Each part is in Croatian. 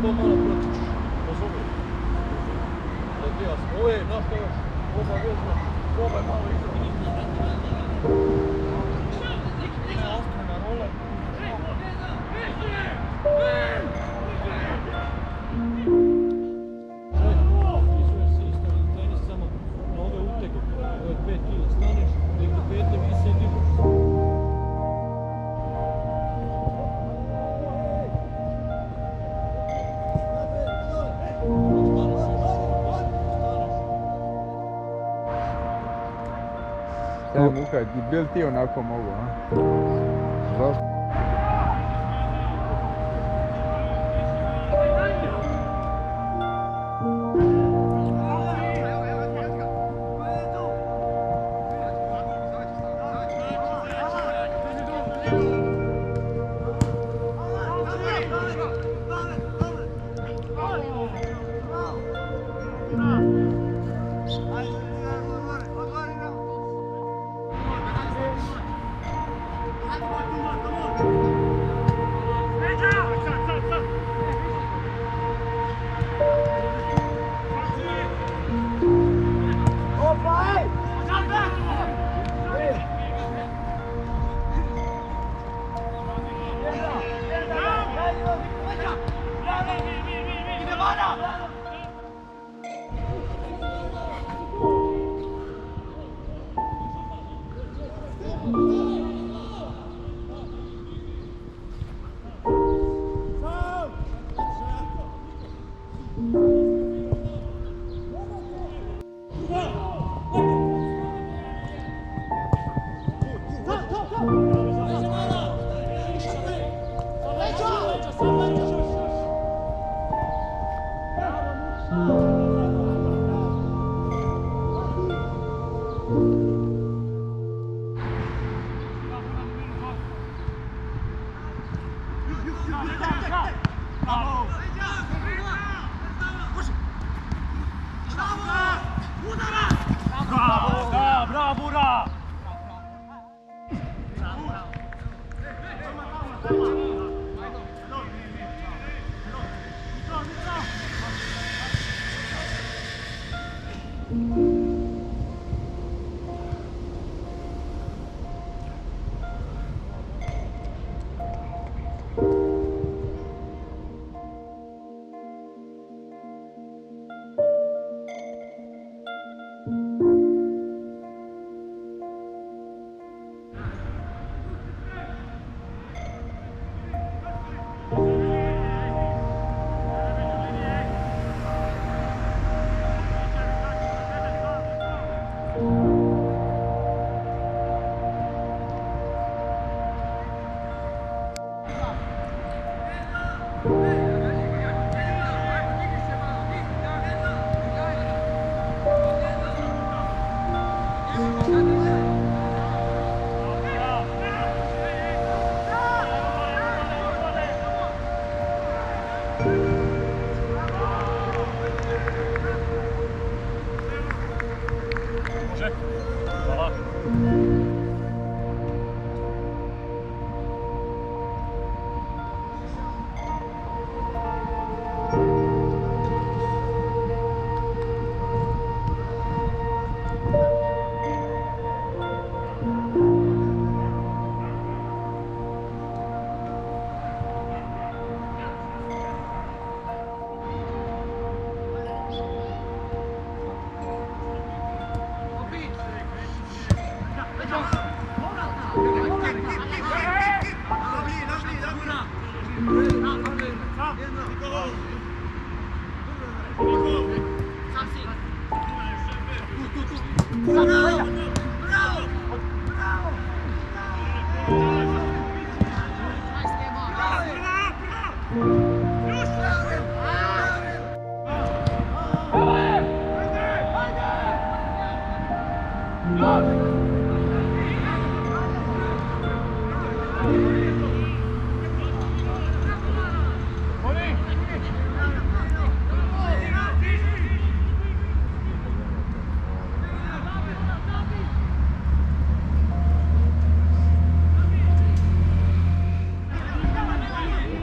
to malo protičeš, razumiješ? Ovo je, znaš što još, obavezno, probaj malo igrati. Osnovna rola. Isuješ se isto, tenis samo na ove utege, ove 5 kila staneš, neke pete vise i dižeš. Šta je Muka, bil ti onako mogo, a? Zašto?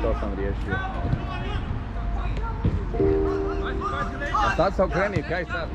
To sam riješio. A sad se okreni, kaj sad?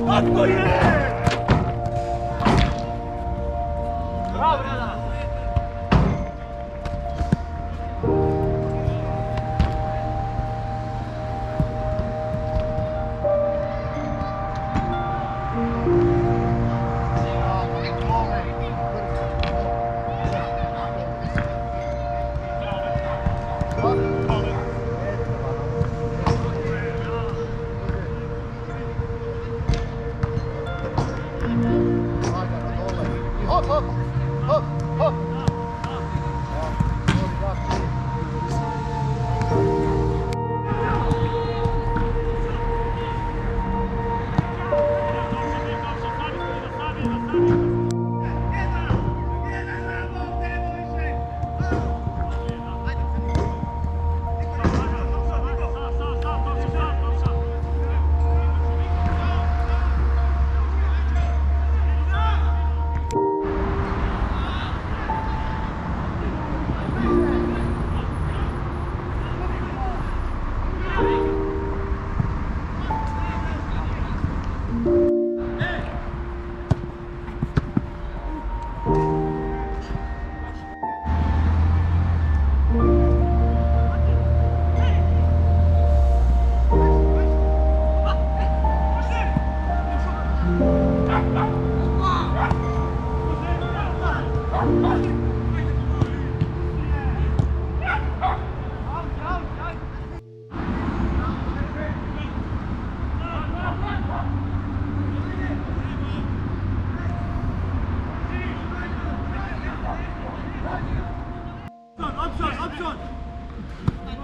Tako je! Bravo, Rada! Hop, hop, hop, hop.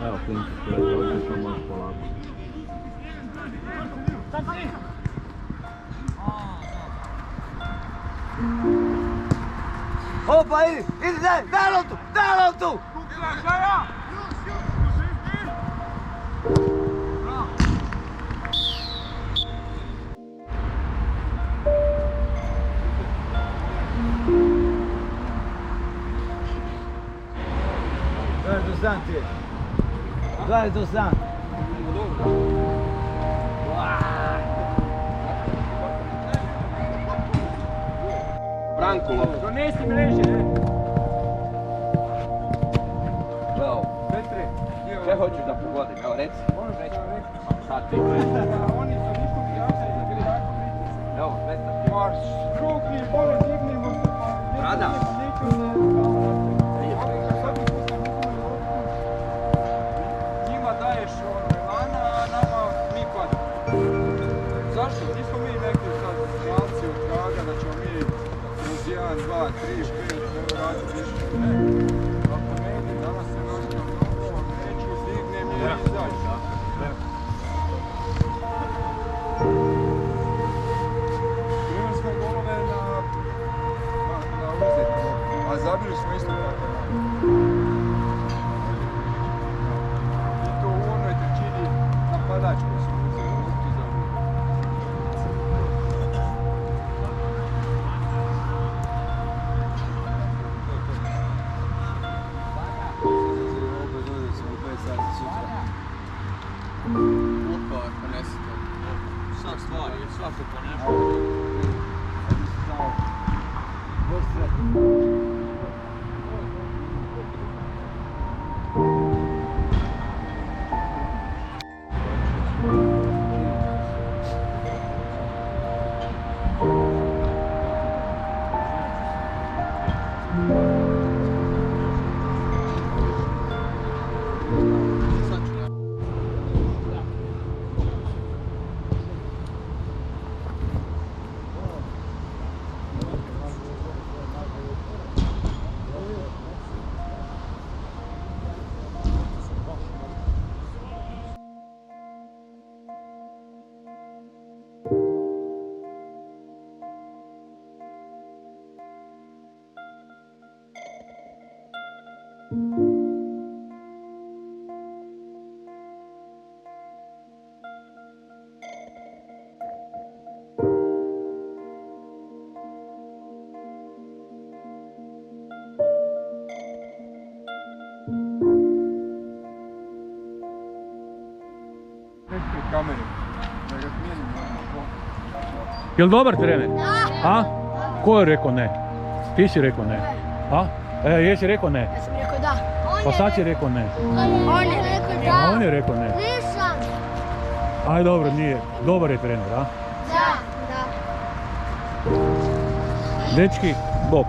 Evo, klinci su već otišao, možeš polako. Opa, idi, daj loptu, daj loptu! Daj do stan ti. Daj do stan. Branko, loptu. Donesi mreže, ne? Evo, Petre, sve hoćeš da pogodim, evo reci. Možeš reći. Sad ti. Oni su ništa mi jasni. Evo, prestav. Pa štrukni, bolje dignimo se. Rada. Njima daješ Milana, a nama mi pada. Zašto? Nismo mi neki sad smalci od traga da ćemo mi kroz 1, 2, 3, 5 raditi više. Ne. Ako ne ide, danas se noćno mnogo, neću, dignem i izaći. Primili smo golove na uzetu, a zabili smo isto tako. I to u onoj trećini napadačkoj smo uzeli loptu i zabili. Sad stvari, svako po nešto. Nek pred kamerom. Da ga smijenim odmah. Jel dobar trener? A? Ko je rekao ne? Ti si rekao ne. A? Jesi rekao ne? Ja sam rekao da. Pa sad si rekao ne. On je rekao da. A on je rekao ne. Nisam. Aj dobro, nije. Dobar je trener, a? Da. Da. Dečki, bok.